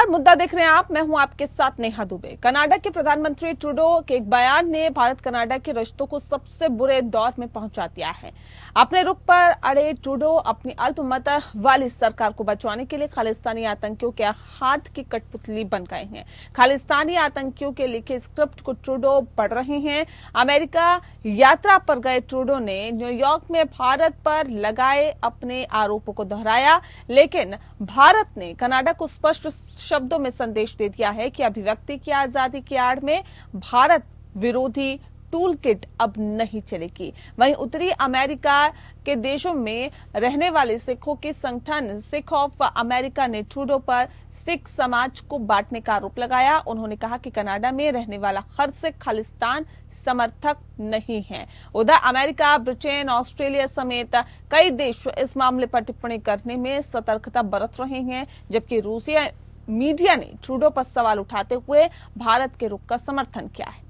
नमस्कार, मुद्दा देख रहे हैं आप। मैं हूं आपके साथ नेहा दुबे। कनाडा के प्रधानमंत्री ट्रूडो के एक बयान ने भारत कनाडा के रिश्तों को सबसे बुरे दौर में पहुंचा दिया है। अपने रुख पर अड़े ट्रूडो अपनी अल्पमत वाली सरकार को बचाने के लिए खालिस्तानी आतंकियों के हाथ की कठपुतली बन गए हैं। खालिस्तानी आतंकियों के लिखे स्क्रिप्ट को ट्रूडो पढ़ रहे हैं। अमेरिका यात्रा पर गए ट्रूडो ने न्यूयॉर्क में भारत पर लगाए अपने आरोपों को दोहराया, लेकिन भारत ने कनाडा को स्पष्ट शब्दों में संदेश दे दिया है कि अभिव्यक्ति की आजादी की आड़ में भारत विरोधी टूल किट अब नहीं चलेगी। वहीं उत्तरी अमेरिका के देशों में रहने वाले सिखों के संगठन सिख ऑफ अमेरिका ने ट्रूडो पर सिख समाज को बांटने का आरोप लगाया। उन्होंने कहा कि कनाडा में रहने वाला हर सिख खालिस्तान समर्थक नहीं है। उधर अमेरिका, ब्रिटेन, ऑस्ट्रेलिया समेत कई देश इस मामले पर टिप्पणी करने में सतर्कता बरत रहे हैं, जबकि रूसी मीडिया ने ट्रूडो पर सवाल उठाते हुए भारत के रुख का समर्थन किया है।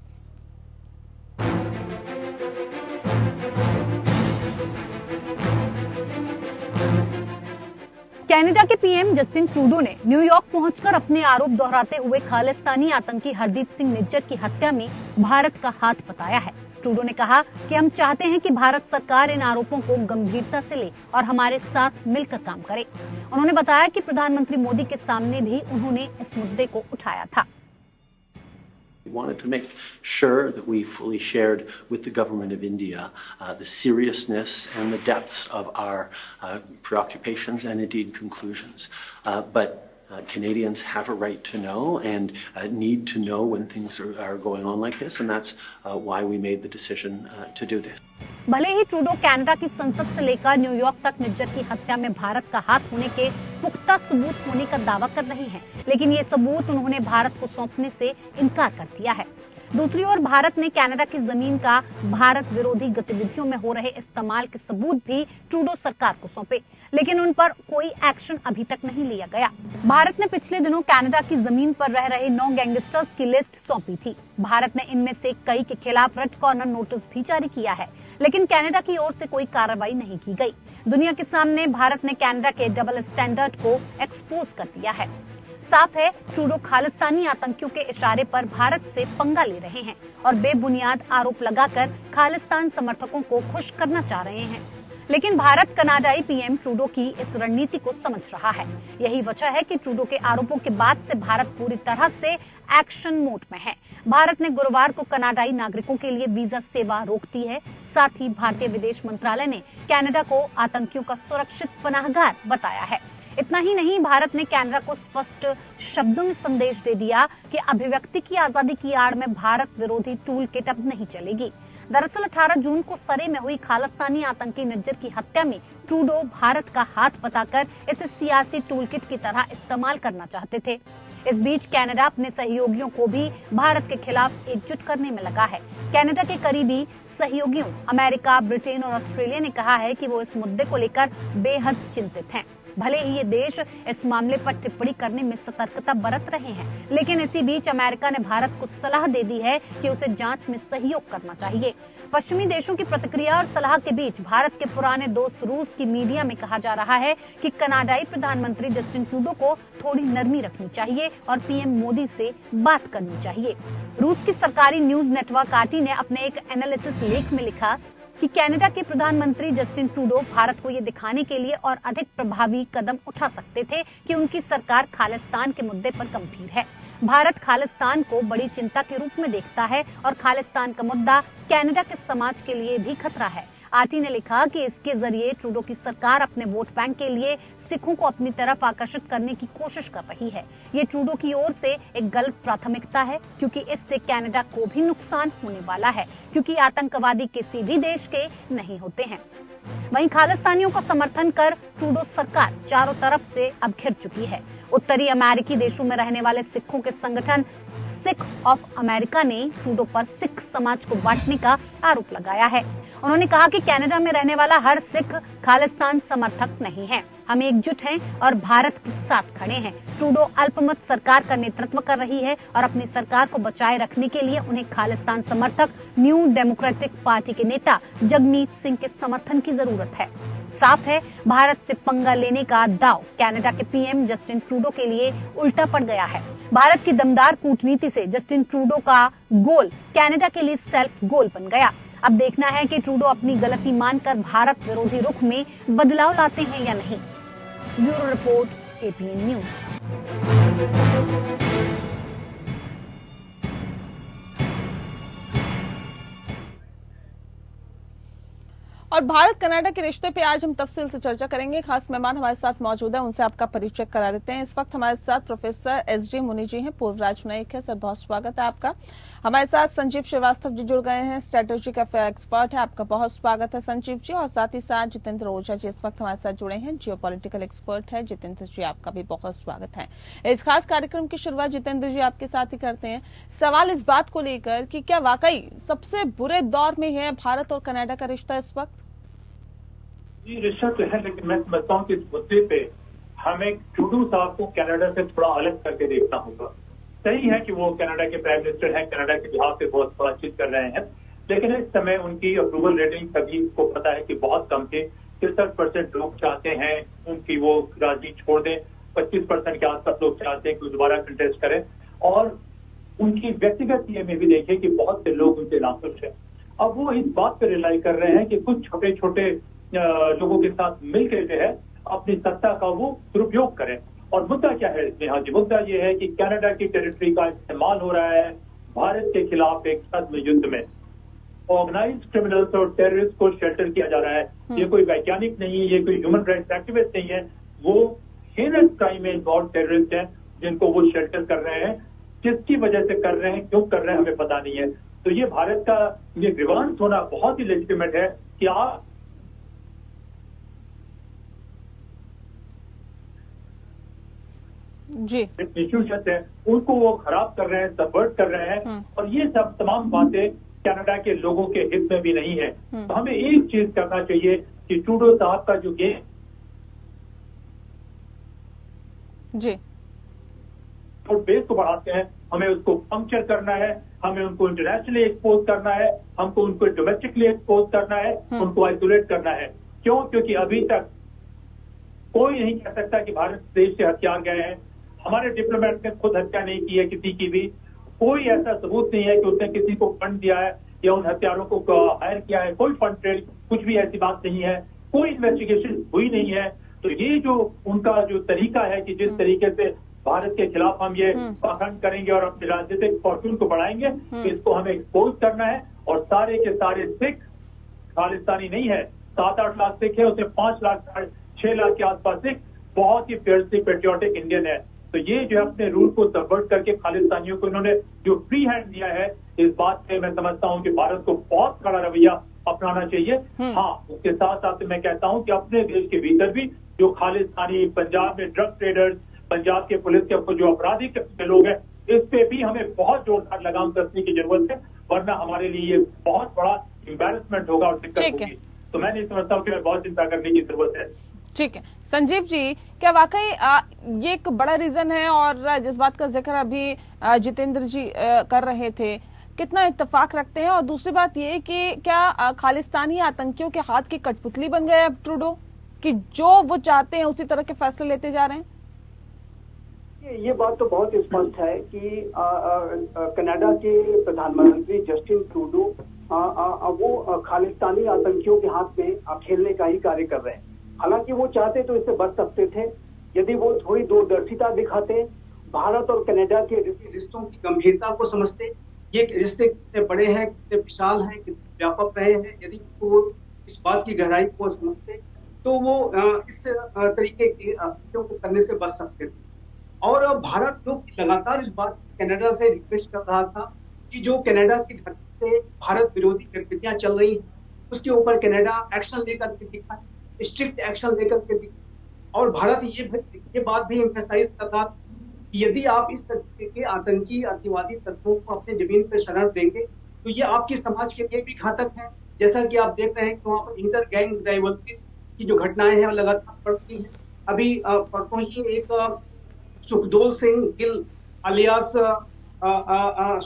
कनाडा के पीएम जस्टिन ट्रूडो ने न्यूयॉर्क पहुंचकर अपने आरोप दोहराते हुए खालिस्तानी आतंकी हरदीप सिंह निज्जर की हत्या में भारत का हाथ बताया है। ट्रूडो ने कहा कि हम चाहते हैं कि भारत सरकार इन आरोपों को गंभीरता से ले और हमारे साथ मिलकर काम करे। उन्होंने बताया कि प्रधानमंत्री मोदी के सामने भी उन्होंने इस मुद्दे को उठाया था। We wanted to make sure that we fully shared with the government of India the seriousness and the depths of our preoccupations and indeed conclusions. But Canadians have a right to know and need to know when things are going on like this, and that's why we made the decision to do this. भले ही Trudeau Canada की संसद से लेकर New York तक निज्जर की हत्या में भारत का हाथ होने के पुख्ता सबूत होने का दावा कर रहे हैं, लेकिन ये सबूत उन्होंने भारत को सौंपने से इनकार कर दिया है। दूसरी ओर भारत ने कनाडा की जमीन का भारत विरोधी गतिविधियों में हो रहे इस्तेमाल के सबूत भी ट्रूडो सरकार को सौंपे, लेकिन उन पर कोई एक्शन अभी तक नहीं लिया गया। भारत ने पिछले दिनों कनाडा की जमीन पर रह रहे 9 गैंगस्टर्स की लिस्ट सौंपी थी। भारत ने इनमें से कई के खिलाफ रेड कॉर्नर नोटिस भी जारी किया है, लेकिन कनाडा की ओर से कोई कार्रवाई नहीं की गई। दुनिया के सामने भारत ने कनाडा के डबल स्टैंडर्ड को एक्सपोज कर दिया है। साफ है, ट्रूडो खालिस्तानी आतंकियों के इशारे पर भारत से पंगा ले रहे हैं और बेबुनियाद आरोप लगाकर खालिस्तान समर्थकों को खुश करना चाह रहे हैं। लेकिन भारत कनाडाई पीएम ट्रूडो की इस रणनीति को समझ रहा है। यही वजह है कि ट्रूडो के आरोपों के बाद से भारत पूरी तरह से एक्शन मोड में है। भारत ने गुरुवार को कनाडाई नागरिकों के लिए वीजा सेवा रोक दी है। साथ ही भारतीय विदेश मंत्रालय ने कनाडा को आतंकियों का सुरक्षित पनाहगार बताया है। इतना ही नहीं, भारत ने कनाडा को स्पष्ट शब्दों में संदेश दे दिया कि अभिव्यक्ति की आजादी की आड़ में भारत विरोधी टूल किट अब नहीं चलेगी। दरअसल 18 जून को सरे में हुई खालिस्तानी आतंकी निज्जर की हत्या में ट्रूडो भारत का हाथ बताकर इसे सियासी टूल किट की तरह इस्तेमाल करना चाहते थे। इस बीच कनाडा अपने सहयोगियों को भी भारत के खिलाफ एकजुट करने में लगा है। कनाडा के करीबी सहयोगियों अमेरिका, ब्रिटेन और ऑस्ट्रेलिया ने कहा है कि वो इस मुद्दे को लेकर बेहद चिंतित हैं। भले ही ये देश इस मामले पर टिप्पणी करने में सतर्कता बरत रहे हैं, लेकिन इसी बीच अमेरिका ने भारत को सलाह दे दी है कि उसे जांच में सहयोग करना चाहिए। पश्चिमी देशों की प्रतिक्रिया और सलाह के बीच भारत के पुराने दोस्त रूस की मीडिया में कहा जा रहा है कि कनाडाई प्रधानमंत्री जस्टिन ट्रूडो को थोड़ी नरमी रखनी चाहिए और पीएम मोदी से बात करनी चाहिए। रूस की सरकारी न्यूज नेटवर्क आरटी ने अपने एक एनालिसिस लेख में लिखा कि कनाडा के प्रधानमंत्री जस्टिन ट्रूडो भारत को ये दिखाने के लिए और अधिक प्रभावी कदम उठा सकते थे कि उनकी सरकार खालिस्तान के मुद्दे पर गंभीर है। भारत खालिस्तान को बड़ी चिंता के रूप में देखता है और खालिस्तान का मुद्दा कनाडा के समाज के लिए भी खतरा है। आरटी ने लिखा कि इसके जरिए ट्रूडो की सरकार अपने वोट बैंक के लिए सिखों को अपनी तरफ आकर्षित करने की कोशिश कर रही है। ये ट्रूडो की ओर से एक गलत प्राथमिकता है, क्योंकि इससे कनाडा को भी नुकसान होने वाला है, क्योंकि आतंकवादी किसी भी देश के नहीं होते हैं। वहीं खालिस्तानियों का समर्थन कर ट्रूडो सरकार चारों तरफ से अब घिर चुकी है। उत्तरी अमेरिकी देशों में रहने वाले सिखों के संगठन सिख ऑफ अमेरिका ने ट्रूडो पर सिख समाज को बांटने का आरोप लगाया है। उन्होंने कहा कि कनाडा में रहने वाला हर सिख खालिस्तान समर्थक नहीं है। हम एकजुट हैं और भारत के साथ खड़े हैं। ट्रूडो अल्पमत सरकार का नेतृत्व कर रही है और अपनी सरकार को बचाए रखने के लिए उन्हें खालिस्तान समर्थक न्यू डेमोक्रेटिक पार्टी के नेता जगमीत सिंह के समर्थन की जरूरत है। साफ है, भारत से पंगा लेने का दांव कनाडा के पीएम जस्टिन ट्रूडो के लिए उल्टा पड़ गया है। भारत की दमदार कूटनीति से जस्टिन ट्रूडो का गोल कनाडा के लिए सेल्फ गोल बन गया। अब देखना है कि ट्रूडो अपनी गलती मानकर भारत विरोधी रुख में बदलाव लाते हैं या नहीं। Bureau report, APN news. और भारत कनाडा के रिश्ते पे आज हम तफसील से चर्चा करेंगे। खास मेहमान हमारे साथ मौजूद है, उनसे आपका परिचय करा देते हैं। इस वक्त हमारे साथ प्रोफेसर एसजे मुनि जी हैं, पूर्व राजनयिक है। सर, बहुत स्वागत है आपका। हमारे साथ संजीव श्रीवास्तव जी जुड़ गए हैं, स्ट्रेटेजिक अफेयर एक्सपर्ट है, आपका बहुत स्वागत है संजीव जी। और साथ ही साथ जितेंद्र ओझा जी इस वक्त हमारे साथ जुड़े हैं, जियोपॉलिटिकल एक्सपर्ट है। जितेंद्र जी, आपका भी बहुत स्वागत है। इस खास कार्यक्रम की शुरुआत जितेंद्र जी आपके साथ ही करते हैं। सवाल इस बात को लेकर कि क्या वाकई सबसे बुरे दौर में है भारत और कनाडा का रिश्ता इस वक्त? जी, रिश्ता तो है, लेकिन मैं समझता हूँ कि इस मुद्दे पे हमें ट्रूडो साहब को कनाडा से थोड़ा अलग करके देखना होगा। सही है कि वो कनाडा के प्राइम मिनिस्टर हैं, कनाडा के बिहार पे बहुत बातचीत कर रहे हैं, लेकिन इस समय उनकी अप्रूवल रेटिंग सभी को पता है कि बहुत कम थी। 63% लोग चाहते हैं उनकी वो राजनीति छोड़ दें, 25% के आसपास लोग चाहते हैं कि दोबारा कंटेस्ट करें, और उनकी व्यक्तिगत ये में भी देखें कि बहुत से लोग उनसे नाखुश हैं। अब वो इस बात पर रिलाई कर रहे हैं कि कुछ छोटे छोटे लोगों के साथ मिलकर जो है अपनी सत्ता का वो दुरुपयोग करें। और मुद्दा क्या है इसमें? हाँ जी, मुद्दा ये है कि कनाडा की टेरिटरी का इस्तेमाल हो रहा है भारत के खिलाफ एक छद्म युद्ध में। ऑर्गेनाइज्ड क्रिमिनल्स और टेररिस्ट को शेल्टर किया जा रहा है। ये कोई वैज्ञानिक नहीं है, ये कोई ह्यूमन राइट्स एक्टिविस्ट नहीं है, वो हेनस क्राइम में इन्वॉल्व टेररिस्ट हैं जिनको वो शेल्टर कर रहे हैं। किसकी वजह से कर रहे हैं, क्यों कर रहे हैं, हमें पता नहीं है। तो ये भारत का ये ग्रीवांस होना बहुत ही लेजिटिमेट है कि आप जी इंस्टीट्यूशन है उनको वो खराब कर रहे हैं, सबवर्ट कर रहे हैं, और ये सब तमाम बातें कनाडा के लोगों के हित में भी नहीं है। तो हमें एक चीज करना चाहिए कि ट्रूडो साहब का जो गेम जी तो बेस को बढ़ाते हैं, हमें उसको पंक्चर करना है, हमें उनको इंटरनेशनली एक्सपोज करना है, हमको उनको डोमेस्टिकली एक्सपोज करना है, उनको आइसोलेट करना है। क्यों? क्योंकि अभी तक कोई नहीं कह सकता कि भारत देश से हथियार गए हैं। हमारे डिप्लोमेट ने खुद हत्या नहीं की है किसी की भी। कोई ऐसा सबूत नहीं है कि उसने किसी को फंड दिया है या उन हत्यारों को हायर किया है। कोई फंड ट्रेड, कुछ भी ऐसी बात नहीं है। कोई इन्वेस्टिगेशन हुई नहीं है। तो ये जो उनका जो तरीका है कि जिस तरीके से भारत के खिलाफ हम ये पाखंड करेंगे और अपने राजनीतिक फॉर्चून को बढ़ाएंगे, तो इसको हमें एक्सपोज करना है। और सारे के सारे सिख खालिस्तानी नहीं है। 7-8 लाख सिख है, उसमें 5 लाख 6 लाख के आसपास सिख बहुत ही फेयरली पेट्रियोटिक इंडियन है। तो ये जो अपने रूल को सबवर्ट करके खालिस्तानियों को इन्होंने जो फ्री हैंड दिया है, इस बात से मैं समझता हूँ कि भारत को बहुत कड़ा रवैया अपनाना चाहिए। हाँ, उसके साथ साथ मैं कहता हूँ कि अपने देश के भीतर भी जो खालिस्तानी, पंजाब में ड्रग ट्रेडर्स, पंजाब के पुलिस के जो आपराधिक लोग हैं, इस पे भी हमें बहुत जोरदार लगाम कसने की जरूरत है, वरना हमारे लिए ये बहुत बड़ा एम्बैरेसमेंट होगा और दिक्कत होगी। तो मैं नहीं समझता हूँ कि बहुत चिंता करने की जरूरत है। ठीक है संजीव जी, क्या वाकई ये एक बड़ा रीजन है? और जिस बात का जिक्र अभी जितेंद्र जी कर रहे थे, कितना इत्तेफाक रखते हैं? और दूसरी बात ये कि क्या खालिस्तानी आतंकियों के हाथ की कठपुतली बन गए अब ट्रूडो, कि जो वो चाहते हैं उसी तरह के फैसले लेते जा रहे हैं? ये बात तो बहुत स्पष्ट है कि कनाडा के प्रधानमंत्री जस्टिन ट्रूडो वो खालिस्तानी आतंकियों के हाथ में खेलने का ही कार्य कर रहे हैं। हालांकि वो चाहते तो इससे बच सकते थे यदि वो थोड़ी दूरदर्शिता दिखाते, भारत और कनाडा के रिश्तों की गंभीरता को समझते। ये रिश्ते कितने बड़े हैं, कितने विशाल हैं, कितने व्यापक रहे हैं, यदि वो इस बात की गहराई को समझते तो वो इस तरीके के चीजों को करने से बच सकते थे। और भारत जो लगातार इस बात कनाडा से रिक्वेस्ट कर रहा था कि जो कनाडा की धरती से भारत विरोधी गतिविधियां चल रही हैं, उसके ऊपर कनाडा एक्शन लेकर के दिखा, स्ट्रिक्ट एक्शन लेकर के दिखा। और भारत ये बात भी एम्फेसाइज कर रहा था कि यदि आप इस तरीके के आतंकी अतिवादी तत्वों को अपने जमीन पर शरण देंगे तो ये आपके समाज के लिए भी घातक है। जैसा कि आप देख रहे हैं कि वहाँ पर इंटर गैंग राइवलरीज की जो घटनाएं हैं वो लगातार बढ़ती हैं। अभी परसों ही एक सुखदोल सिंह गिल अलियास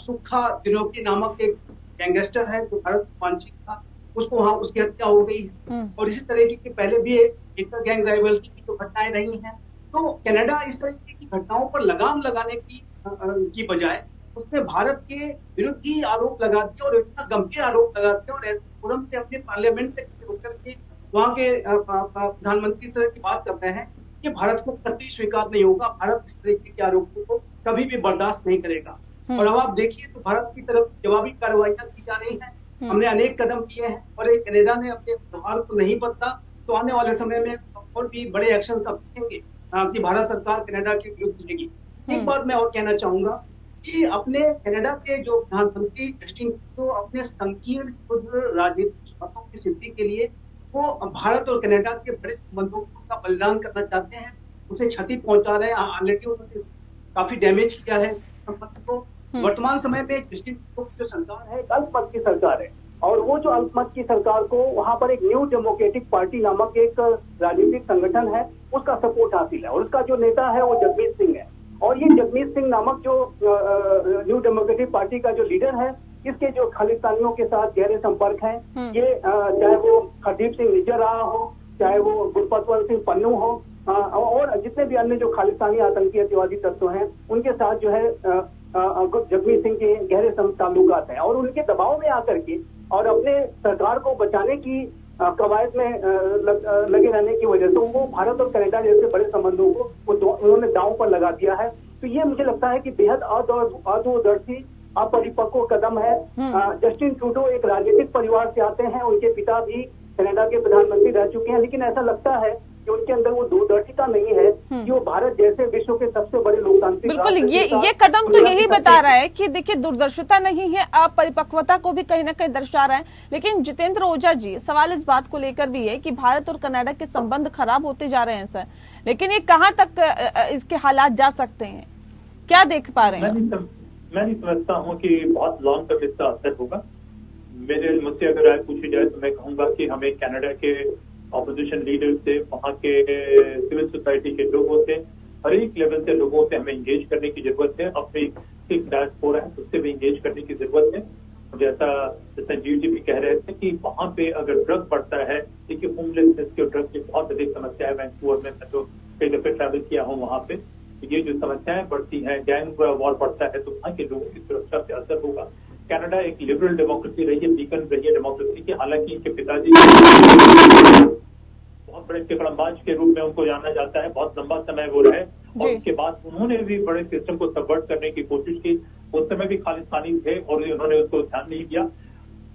सुखा दिनोकी नामक एक गैंगस्टर है जो भारत में वांछित था, उसको वहां उसकी हत्या हो गई है। और इसी तरह की पहले भी इंटर गैंग राइवलरी की जो घटनाएं रही हैं, तो कनाडा इस तरीके की घटनाओं पर लगाम लगाने की बजाय उसने भारत के विरुद्ध ही आरोप लगा दिया और इतना गंभीर आरोप लगा दिया और ऐसे फोरम से अपने पार्लियामेंट से होकर के वहां के प्रधानमंत्री इस तरह की बात करते हैं कि भारत को कतई स्वीकार नहीं होगा, भारत इस तरीके के आरोपों को कभी भी बर्दाश्त नहीं करेगा। और अब आप देखिए तो भारत की तरफ जवाबी कार्रवाइयां की जा रही हैं। हमने अनेक कदम किए हैं और एक कनाडा ने अपने व्यवहार को नहीं बदला, तो आने वाले समय में और भी बड़े एक्शन अब देखेंगे कि भारत सरकार कनाडा के विरुद्ध लेगी। एक बात मैं और कहना चाहूंगा कि अपने कनाडा के जो प्रधानमंत्री जस्टिन ट्रूडो अपने संकीर्ण राजनीतिक स्वार्थों की सिद्धि के लिए वो भारत और कनाडा के बड़े संबंधों का बलिदान करना चाहते हैं, उसे क्षति पहुंचा रहे हैं। ऑलरेडी उन्होंने काफी डैमेज किया है इस संबंध को। वर्तमान समय में जस्टिन ट्रूडो की जो सरकार है अल्पमत की सरकार है और वो जो अल्पमत की सरकार को वहां पर एक न्यू डेमोक्रेटिक पार्टी नामक एक राजनीतिक संगठन है, उसका सपोर्ट हासिल है और उसका जो नेता है वो जगमीत सिंह है। और ये जगमीत सिंह नामक जो न्यू डेमोक्रेटिक पार्टी का जो लीडर है, इसके जो खालिस्तानियों के साथ गहरे संपर्क हैं, ये चाहे वो हरदीप सिंह निज्जर रहा हो, चाहे वो गुरपतवंत सिंह पन्नू हो और जितने भी अन्य जो खालिस्तानी आतंकी अतिवादी तत्व हैं, उनके साथ जो है जगमीत सिंह के गहरे ताल्लुकात हैं। और उनके दबाव में आकर के और अपने सरकार को बचाने की कवायद में लगे रहने की वजह से वो भारत और कनाडा जैसे बड़े संबंधों को उन्होंने दांव पर लगा दिया है। तो ये मुझे लगता है कि बेहद अदूरदर्शी अपरिपक्व कदम है। जस्टिन ट्रूडो एक राजनीतिक परिवार से आते हैं, उनके पिता भी कनाडा के प्रधानमंत्री रह चुके हैं, लेकिन ऐसा लगता है कि उनके अंदर वो दूरदर्शिता नहीं है कि वो भारत जैसे विश्व के सबसे बड़े लोकतांत्रिक बिल्कुल ये कदम तो यही बता रहा है कि देखिए दूरदर्शिता नहीं है, अपरिपक्वता को भी कहीं ना कहीं दर्शा रहा है। लेकिन जितेंद्र ओझा जी, सवाल इस बात को लेकर भी है कि भारत और कनाडा के संबंध खराब होते जा रहे हैं सर, लेकिन ये कहाँ तक इसके हालात जा सकते हैं, क्या देख पा रहे हैं? मैं नहीं समझता हूँ कि बहुत लॉन्ग तक इसका असर होगा। मुझसे अगर राय पूछी जाए तो मैं कहूंगा कि हमें कनाडा के ऑपोजिशन लीडर से, वहाँ के सिविल सोसाइटी के लोगों से, हर एक लेवल से लोगों से हमें इंगेज करने की जरूरत है। अपनी सिख डायस्पोरा है उससे भी इंगेज करने की जरूरत है। जैसा संजीव जी भी कह रहे थे कि वहाँ पे अगर ड्रग बढ़ता है, देखिए होमलेसनेस के ड्रग की बहुत अधिक समस्या है। वैंकूवर में मैं तो कई दफे ट्रैवल किया हूँ, वहाँ पे ये जो समस्याएं बढ़ती हैं, गैंग वॉर बढ़ता है, तो वहाँ के लोगों की सुरक्षा पे असर होगा। कनाडा एक लिबरल डेमोक्रेसी रही है, बीकन रही है डेमोक्रेसी की। हालांकि इनके पिताजी बहुत बड़े टिकड़मबाज के रूप में उनको जाना जाता है, बहुत लंबा समय वो रहे और उसके बाद उन्होंने भी बड़े सिस्टम को सबवर्ट करने की कोशिश की। उस समय भी खालिस्तानी थे और उन्होंने उसको ध्यान नहीं दिया।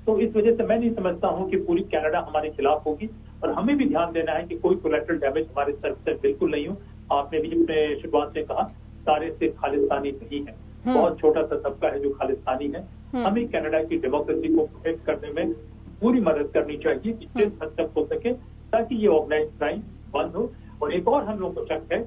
तो इस वजह से मैं नहीं समझता हूँ कि पूरी कनाडा हमारे खिलाफ होगी और हमें भी ध्यान देना है कि कोई कोलैटरल डैमेज हमारे तरफ से बिल्कुल नहीं हो। आपने भी अपने शुरुआत में कहा सारे सिर्फ खालिस्तानी नहीं है, बहुत छोटा सा तबका है जो खालिस्तानी है। हमें कनाडा की डेमोक्रेसी को प्रोटेक्ट करने में पूरी मदद करनी चाहिए कि जिस हद तक हो सके, ताकि ये ऑर्गेनाइज क्राइम बंद हो। और एक और हम लोगों को शक है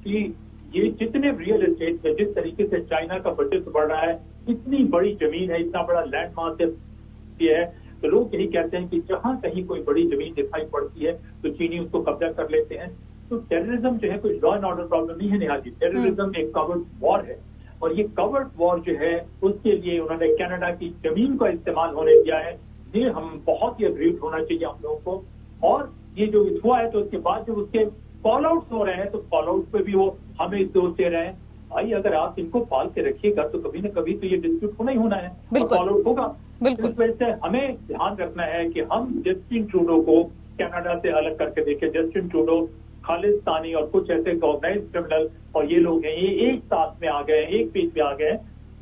कि ये जितने रियल एस्टेट में जिस तरीके से चाइना का वर्चस्व बढ़ रहा है, इतनी बड़ी जमीन है, इतना बड़ा लैंड मास है, तो लोग यही कहते हैं कि जहां कहीं कोई बड़ी जमीन दिखाई पड़ती है तो चीनी उसको कब्जा कर लेते हैं। तो टेररिज्म जो है कोई लॉ एंड ऑर्डर प्रॉब्लम नहीं है निहाजी, टेररिज्म एक कवर्ड वॉर है और ये कवर्ड वॉर जो है उसके लिए उन्होंने कनाडा की जमीन का इस्तेमाल होने दिया है। ये हम बहुत ही अग्रीव होना चाहिए हम लोगों को। और ये जो हुआ है तो उसके बाद जब उसके फॉल आउट हो रहे हैं तो फॉल आउट पे भी वो हमें दोष दे रहे हैं। भाई अगर आप इनको पाल के रखिएगा तो कभी न कभी तो ये डिस्प्यूट होना ही होना है और फॉल आउट होगा। इस वजह से हमें ध्यान रखना है कि हम जस्टिन ट्रूडो को कनाडा से अलग करके देखें। जस्टिन ट्रूडो खालिस्तानी और कुछ ऐसे ऑर्गेनाइज्ड क्रिमिनल और ये लोग हैं, ये एक साथ में आ गए, एक पेज में आ गए,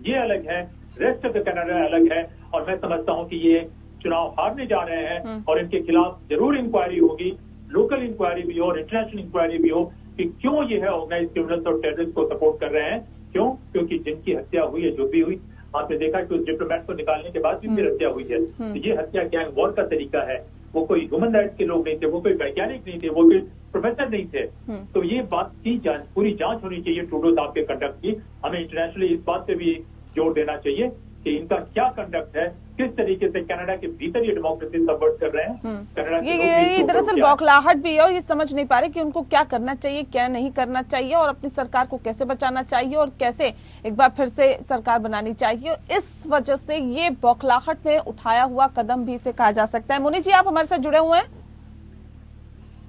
ये अलग है, रेस्ट ऑफ द कनाडा अलग है। और मैं समझता हूँ कि ये चुनाव हारने जा रहे हैं और इनके खिलाफ जरूर इंक्वायरी होगी, लोकल इंक्वायरी भी हो और इंटरनेशनल इंक्वायरी भी हो कि क्यों ये है ऑर्गेनाइज्ड क्रिमिनल्स और टेररिस्ट को सपोर्ट कर रहे हैं। क्यों? क्योंकि जिनकी हत्या हुई है, जो भी हुई, आपने देखा कि उस डिप्लोमेट को निकालने के बाद भी फिर हत्या हुई है। तो ये हत्या गैंग वॉर का तरीका है। वो कोई ह्यूमन राइट्स के लोग नहीं थे, वो कोई वैज्ञानिक नहीं थे, वो कोई प्रोफेसर नहीं थे। तो ये बात की पूरी जांच होनी चाहिए ट्रूडो साहब के कंडक्ट की। हमें इंटरनेशनली इस बात पे भी जोर देना चाहिए कि इनका क्या कंडक्ट है, किस तरीके से कनाडा के भीतर ये डेमोक्रेसी सबवर्ट कर रहे हैं। कनाडा के लोग ये इसको दरअसल क्या- बौखलाहट भी है और ये समझ नहीं पा रहे कि उनको क्या करना चाहिए, क्या नहीं करना चाहिए और अपनी सरकार को कैसे बचाना चाहिए और कैसे एक बार फिर से सरकार बनानी चाहिए। इस वजह से ये बौखलाहट में उठाया हुआ कदम भी इसे कहा जा सकता है। मुनि जी, आप हमारे साथ जुड़े हुए हैं,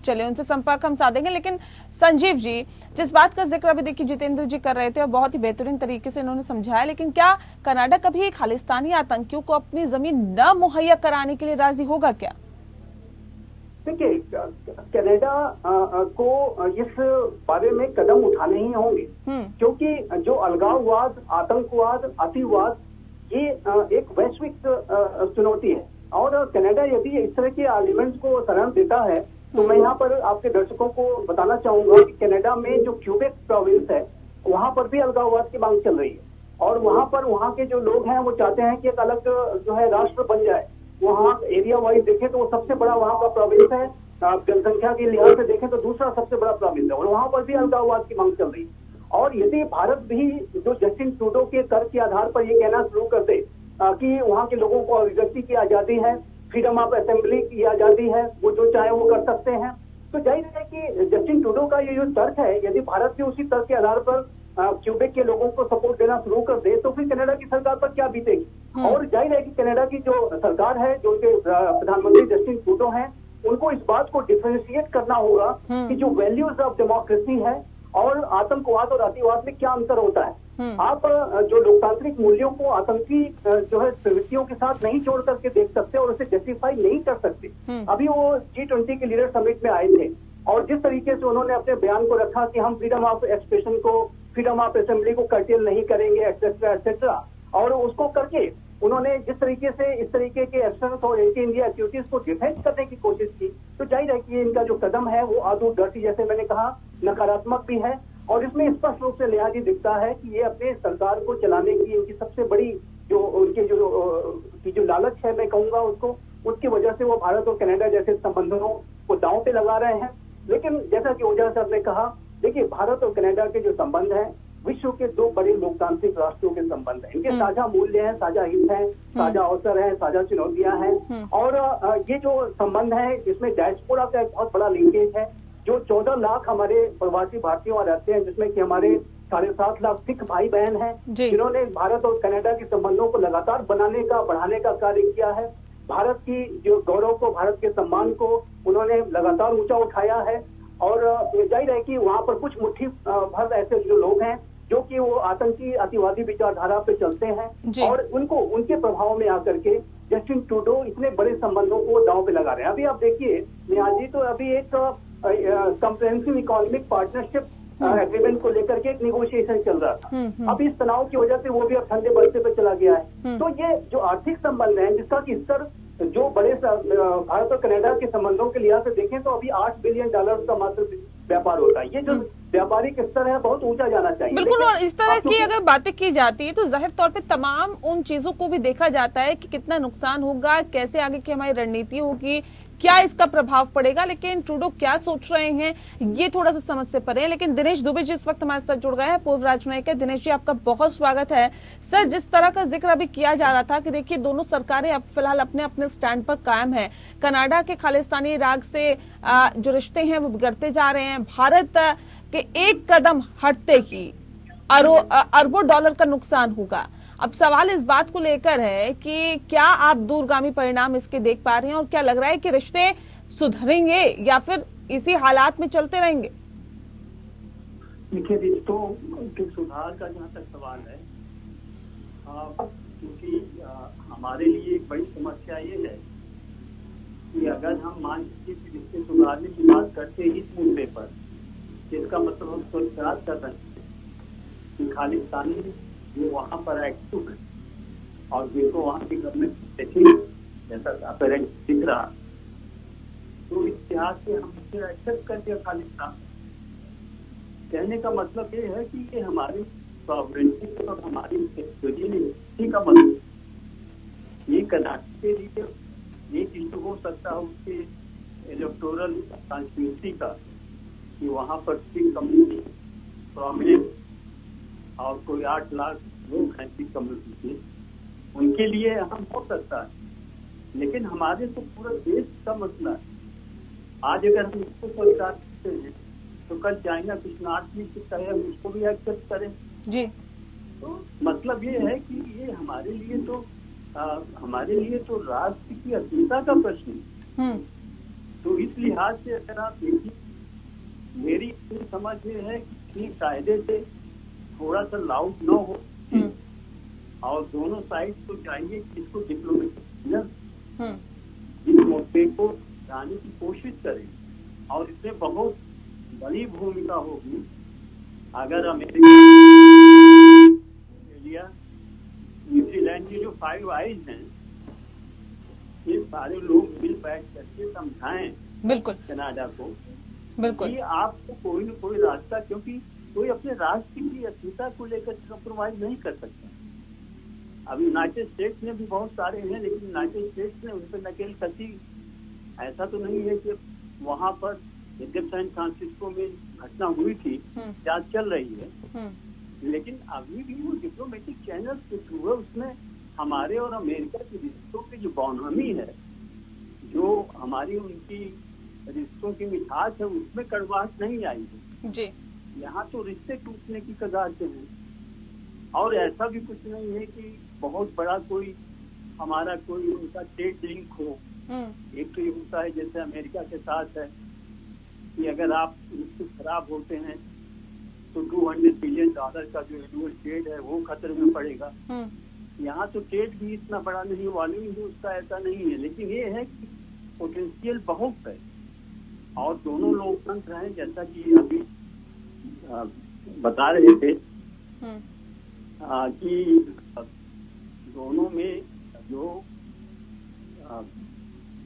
चलिए उनसे संपर्क हम साधेंगे। लेकिन संजीव जी, जिस बात का जिक्र अभी देखिए जितेंद्र जी कर रहे थे और बहुत ही बेहतरीन तरीके से इन्होंने समझाया, लेकिन क्या कनाडा कभी खालिस्तानी आतंकियों को अपनी जमीन न मुहैया कराने के लिए राजी होगा क्या? देखिए, कनाडा को इस बारे में कदम उठाने ही होंगे, क्योंकि जो अलगाववाद, आतंकवाद, अतिवाद ये एक वैश्विक चुनौती है। और कनाडा यदि इस तरह के एलिमेंट्स को शरण देता है तो मैं यहाँ पर आपके दर्शकों को बताना चाहूंगा कि कनाडा में जो क्यूबेक प्रोविंस है वहां पर भी अलगाववाद की मांग चल रही है। और वहां पर वहां के जो लोग हैं वो चाहते हैं कि एक अलग जो है राष्ट्र बन जाए। वहाँ एरिया वाइज देखें तो वो सबसे बड़ा वहाँ का प्रोविंस है, जनसंख्या के लिहाज से देखें तो दूसरा सबसे बड़ा प्रोविंस है, और वहाँ पर भी अलगाववाद की मांग चल रही है। और यदि भारत भी जो जस्टिन ट्रूडो के तर्क के आधार पर ये कहना शुरू कर दे कि वहाँ के लोगों को अभिव्यक्ति की आजादी है, फ्रीडम ऑफ असेंबली की आजादी है, वो जो चाहे वो कर सकते हैं, तो जाहिर है कि जस्टिन ट्रूडो का ये जो तर्क है, यदि भारत भी उसी तर्क के आधार पर क्यूबेक के लोगों को सपोर्ट देना शुरू कर दे तो फिर कनाडा की सरकार पर क्या बीतेगी। और जाहिर है कि कनाडा की जो सरकार है, जो उनके प्रधानमंत्री जस्टिन ट्रूडो हैं, उनको इस बात को डिफरेंशिएट करना होगा कि जो वैल्यूज ऑफ डेमोक्रेसी है और आतंकवाद और अतिवाद में क्या अंतर होता है। आप जो लोकतांत्रिक मूल्यों को आतंकी जो है प्रवृत्तियों के साथ नहीं जोड़ करके देख सकते और उसे जस्टिफाई नहीं कर सकते। अभी वो G20 के लीडर समिट में आए थे और जिस तरीके से उन्होंने अपने बयान को रखा कि हम फ्रीडम ऑफ एक्सप्रेशन को, फ्रीडम ऑफ असेंबली को कर्टेल नहीं करेंगे, एक्सेट्रा एक्सेट्रा, और उसको करके उन्होंने जिस तरीके से इस तरीके के एक्शंस और एंटी इंडिया एक्टिविटीज को डिफेंड करने की कोशिश की, तो जाहिर है कि इनका जो कदम है वो आदू डर्टी, जैसे मैंने कहा, नकारात्मक भी है। और इसमें स्पष्ट रूप से लिहाज दिखता है कि ये अपने सरकार को चलाने की इनकी सबसे बड़ी जो उनके जो लालच है, मैं कहूंगा उसको, उसकी वजह से वो भारत और कनाडा जैसे संबंधों को दांव पे लगा रहे हैं। लेकिन जैसा कि ओझा साहब ने कहा, देखिए भारत और कनाडा के जो संबंध हैं विश्व के दो बड़े लोकतांत्रिक राष्ट्रों के संबंध हैं। इनके साझा मूल्य हैं, साझा हित हैं, साझा अवसर हैं, साझा चुनौतियां हैं। और ये जो संबंध है इसमें डायस्पोरा का एक बहुत बड़ा लिंकेज है। जो 14 लाख हमारे प्रवासी भारतीयों रहते हैं, जिसमें कि हमारे 7.5 लाख सिख भाई बहन हैं, जिन्होंने भारत और कनाडा के संबंधों को लगातार बनाने का, बढ़ाने का कार्य किया है। भारत की जो गौरव को, भारत के सम्मान को उन्होंने लगातार ऊंचा उठाया है। और जाहिर है कि वहाँ पर कुछ मुट्ठी भर ऐसे जो लोग हैं जो कि वो आतंकी अतिवादी विचारधारा पे चलते हैं और उनको उनके प्रभाव में आकर के जस्टिन ट्रूडो इतने बड़े संबंधों को दांव पे लगा रहे हैं। अभी आप देखिए निहाल जी, तो अभी एक कंप्रेहेंसिव इकोनॉमिक पार्टनरशिप एग्रीमेंट को लेकर के एक निगोशिएशन चल रहा था। अब इस तनाव की वजह से वो भी अब ठंडे बरसे पे चला गया है। तो ये जो आर्थिक संबंध है जिसका कि स्तर जो बड़े भारत और कनाडा के संबंधों के लिहाज से देखें तो अभी $8 बिलियन का मात्र व्यापार होता है। ये जो व्यापारिक स्तर है बहुत ऊंचा जाना चाहिए। बिल्कुल, और इस तरह की अगर बातें की जाती है तो जाहिर तौर पे तमाम उन चीजों को भी देखा जाता है कि कितना नुकसान होगा, कैसे आगे की हमारी रणनीति होगी, क्या इसका प्रभाव पड़ेगा। लेकिन ट्रूडो क्या सोच रहे हैं ये थोड़ा सा समझ से परे है। लेकिन दिनेश दुबे जी इस वक्त हमारे साथ जुड़ गए हैं, पूर्व राजनयिक है। दिनेश जी, आपका बहुत स्वागत है। सर, जिस तरह का जिक्र अभी किया जा रहा था कि देखिए दोनों सरकारें अब फिलहाल अपने अपने स्टैंड पर कायम है। कनाडा के खालिस्तानी राग से जो रिश्ते हैं वो बिगड़ते जा रहे हैं। भारत के एक कदम हटते ही अरबों डॉलर का नुकसान होगा। अब सवाल इस बात को लेकर है कि क्या आप दूरगामी परिणाम इसके देख पा रहे हैं और क्या लग रहा है कि रिश्ते सुधरेंगे या फिर इसी हालात में चलते रहेंगे? देखिए, रिश्तों के सुधार का जहाँ तक सवाल है, क्योंकि हमारे लिए एक बड़ी समस्या ये है कि अगर हम मान लीजिए कि रिश्ते सुधारने की बात करते हैं इस मुद्दे पर, जिसका मतलब हम स्वीकार कर रहे हैं कि खालिस्तानी जो वहाँ पर एक्टिव है और जिनको वहाँ की गवर्नमेंट देखी जैसा अपेरेंट दिख रहा, तो इतिहास से हम उसे एक्सेप्ट कर दिया खालिस्तान। कहने का मतलब ये है कि ये हमारे सॉवरेनिटी और हमारी टेरिटोरियलिटी का मतलब ये कर्नाटक के लिए एक इशू हो सकता है उसके इलेक्टोरल कॉन्स्टिट्यूंसी का कि वहाँ पर सिख कम्युनिटी प्रोमिनेंट और कोई 8 लाख लोग हैं सिख कम्युनिटी के, उनके लिए अहम हो सकता है, लेकिन हमारे तो पूरा देश का मसला है। आज अगर हम इसको स्वीकार करते हैं तो कल चाइना कुछ नॉर्थ में सकता है, हम उसको भी एक्सेप्ट करें जी। तो मतलब ये है कि ये हमारे लिए तो राष्ट्र की अस्मिता का प्रश्न है। तो इस लिहाज से अगर आप देखिए, मेरी समझ ये है कि कायदे से थोड़ा सा लाउड न हो और दोनों साइड को चाहिए कि इसको डिप्लोमेटिक इस मुद्दे को लाने की कोशिश करें और इसमें बहुत बड़ी भूमिका होगी अगर अमेरिका, ऑस्ट्रेलिया, न्यूजीलैंड के जो 5 आइज हैं ये सारे लोग मिल बैठ करके समझाएं बिल्कुल कनाडा को बिल्कुल कि आपको कोई न कोई रास्ता, क्योंकि कोई अपने राष्ट्र की अस्मिता को लेकर कंप्रोमाइज नहीं कर सकता। अब यूनाइटेड स्टेट्स में भी बहुत सारे हैं, लेकिन यूनाइटेड स्टेट्स ने उन पर नकेल कसी। ऐसा तो नहीं है कि वहाँ पर जब सैन फ्रांसिस्को में घटना हुई थी, जांच चल रही है, लेकिन अभी भी वो डिप्लोमेटिक चैनल के थ्रू है, उसमें हमारे और अमेरिका के रिश्तों की जो बौनहमी है, जो हमारी उनकी रिश्तों की मिठास है, उसमें कड़वाहट नहीं आई है जी। यहाँ तो रिश्ते टूटने की कगार पे हैं। और ऐसा भी कुछ नहीं है कि बहुत बड़ा कोई हमारा कोई उनका ट्रेड लिंक हो। एक तो ये होता है जैसे अमेरिका के साथ है कि अगर आप रिश्ते खराब होते हैं तो $200 बिलियन का जो एनुअल ट्रेड है वो खतरे में पड़ेगा। यहाँ तो ट्रेड भी इतना बड़ा नहीं, वॉल्यूम भी उसका ऐसा नहीं है, लेकिन ये है कि पोटेंशियल बहुत है और दोनों लोकतंत्र हैं, जैसा कि अभी बता रहे थे कि दोनों में जो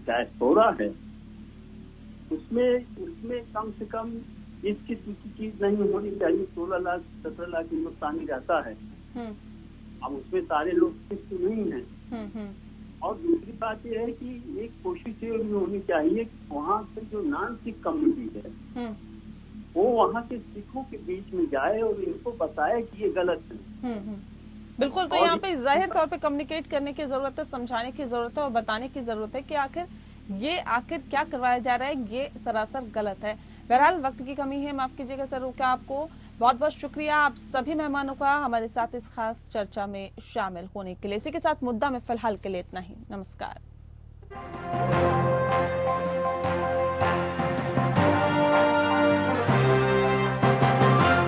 डायस्पोरा है उसमें कम से कम इस किस्म की चीज नहीं होनी चाहिए। 16 लाख 17 लाख हिंदुस्तानी रहता है, अब उसमें सारे लोग सिख तो नहीं है। और दूसरी बात यह है कि एक कोशिश ये होनी चाहिए कि वहाँ से जो नॉन सिख कम्युनिटी है वो वहाँ के सिखों के बीच में जाए और इनको बताए कि ये गलत है। बिल्कुल, तो यहाँ पे जाहिर तौर पे कम्युनिकेट करने की जरूरत है, समझाने की जरूरत है और बताने की जरूरत है कि आखिर क्या करवाया जा रहा है, ये सरासर गलत है। बहरहाल वक्त की कमी है, माफ कीजिएगा सर, का आपको बहुत बहुत शुक्रिया आप सभी मेहमानों का हमारे साथ इस खास चर्चा में शामिल होने के लिए। इसी के साथ मुद्दा में फिलहाल के लिए इतना ही। नमस्कार।